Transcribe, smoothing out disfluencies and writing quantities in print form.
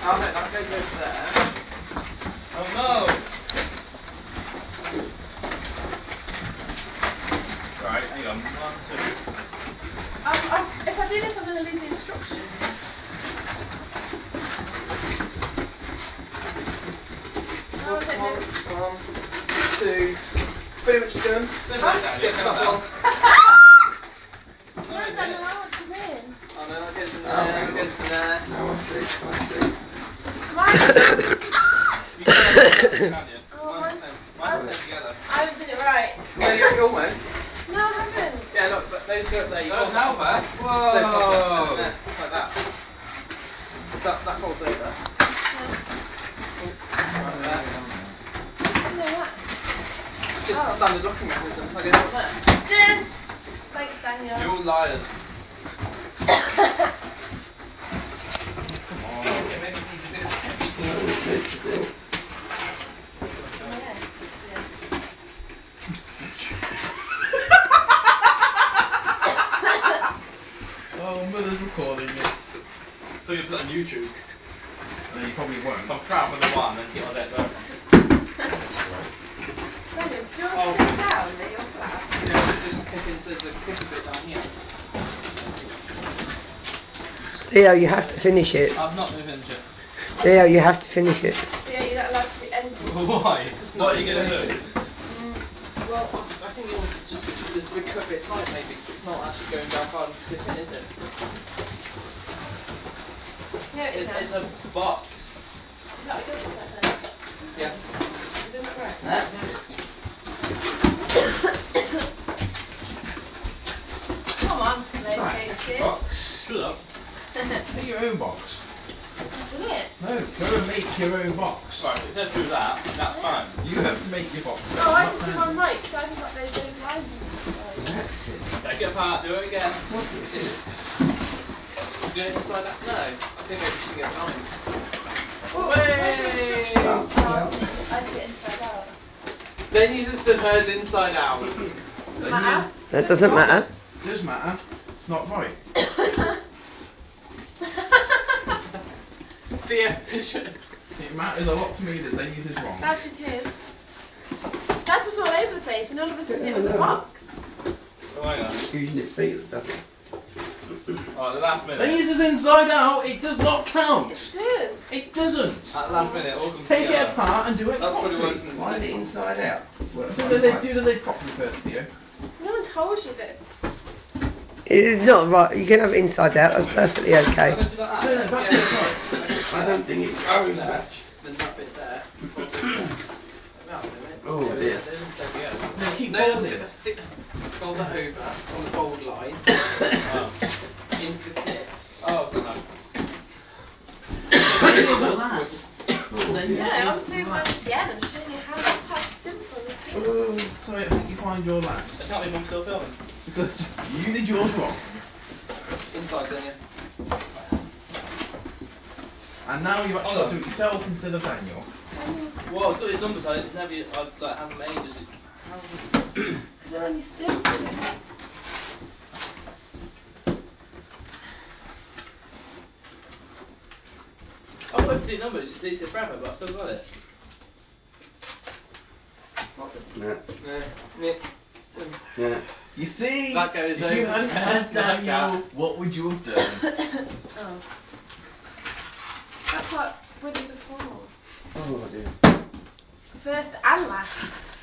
Oh no, that goes over there. Oh no! Right, hang on. 1, 2. If I do this, I'm going to lose the instructions. No, I don't know. 1, 2. Pretty much done. Get that one. No, Daniel, I want to win. Oh no, that goes in there, that goes in there. No, I see. You can't, can you? Oh, Mine's together. I haven't done it right. No, you're almost. No, I haven't. Yeah, look, but those go up there. You Oh, got now there? Whoa! Whoa! There, like that. So that falls over. Right there. No, what? It's just a standard locking mechanism. Plug it up there. Done. Thanks, Daniel. You're all liars. Come on. It maybe needs a bit of attention. Oh, Mother's recording it. So you put that on YouTube. No, you probably won't. I'm proud of the one and keep on that there. Daniel, did yours sit down that you're flat? Yeah, just kick into the kick a bit down here. Leo, you have to finish it. I'm not moving shit. Leo, you have to finish it. Yeah, you're not allowed to do anything. Why? What are you going to do? Well, I think it was just this big cut bit tight maybe, because it's not actually going down far and slipping, is it? Yeah, it's It's a box. Is that what yours is like then? Yeah. You're doing it right. That's it. Come on, Slade Right, Cases. box. Shut up. Make your own box. I've done it. No, go and make your own box. Right, if they do that, then that's fine. You have to make your box. Oh, I not can do them. one right, because I haven't got those lines on the side. That's it. Take it apart, do it again. What is it? Do it inside out? No. I think maybe just to get lines. Oh, where's your instructions? Well, I did it inside out. Zen uses the hers inside out. So Matter? That doesn't matter. It does matter. It's not right. It matters a lot to me that Zane is wrong. Dad did his. Dad was all over the place, and all of a sudden it was a box. Oh, hang on. Usually it feels, doesn't it? Alright, the last minute. Zane is inside out. It does not count. It is. It doesn't. At the last minute, all comes Take it together. apart and do it That's what it properly. was. Why is it inside out? Do the lid properly first, Theo. No one told you that. It's not right. You can have it inside out. That's perfectly okay. Turn it back to the top. I don't think it Grabs goes there, much. the nut bit there. That'll do it. Oh, Yeah, dear. there isn't there we go. No, keep No, folding. fold that over on the fold line Oh. into the clips. Oh, no. Yeah, I'm doing mine again. I'm showing you how simple it is. Oh, sorry, I think you find your last. I can't believe I'm still filming. Because you did yours wrong. Inside, Zenia. And now you've actually got to do it yourself instead of Daniel. Well, I've got his numbers, I never, I haven't made it. Because they're only simple. I've got 50 numbers, it's been forever, but I've still got it. What was No. no. No. You see, That goes if you over. hadn't had Daniel, what would you have done? Oh. That's what winners are for. Oh dear. First and last.